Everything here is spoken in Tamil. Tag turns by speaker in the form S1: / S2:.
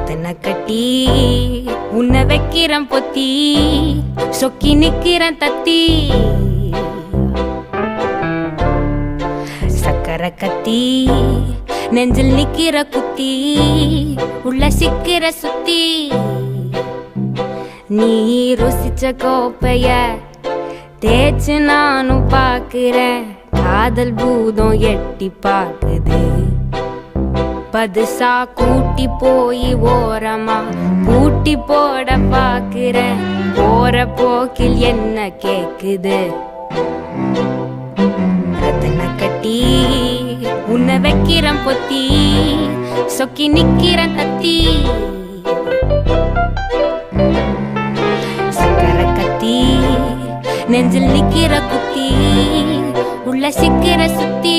S1: ரத்தன கட்டி உன்னை வைக்கிறேன் பொத்தி, சொக்கி நிக்கிறேன் தத்தி, சக்கரை கத்தி நெஞ்சில் நிக்கிற குத்தி, உள்ள சிக்கிற சுத்தி, நீ ருசிச்ச கோப்பைய தேய்ச்சு நானும் பாக்குறேன், காதல் பூதம் எட்டி பாக்குது, பதுசா கூட்டி போய் ஓரமா கூட்டி போட பாக்குறேன், போற போக்கில் என்ன கேக்குது, ரத்தன கட்டி உன்னை வைக்கிறேன் பொத்தி, சொக்கி நிக்கிறேன் தத்தி, சக்கரை கத்தி நெஞ்சில் நிக்கிற குத்தி, உள்ள சிக்கிற சுத்தி.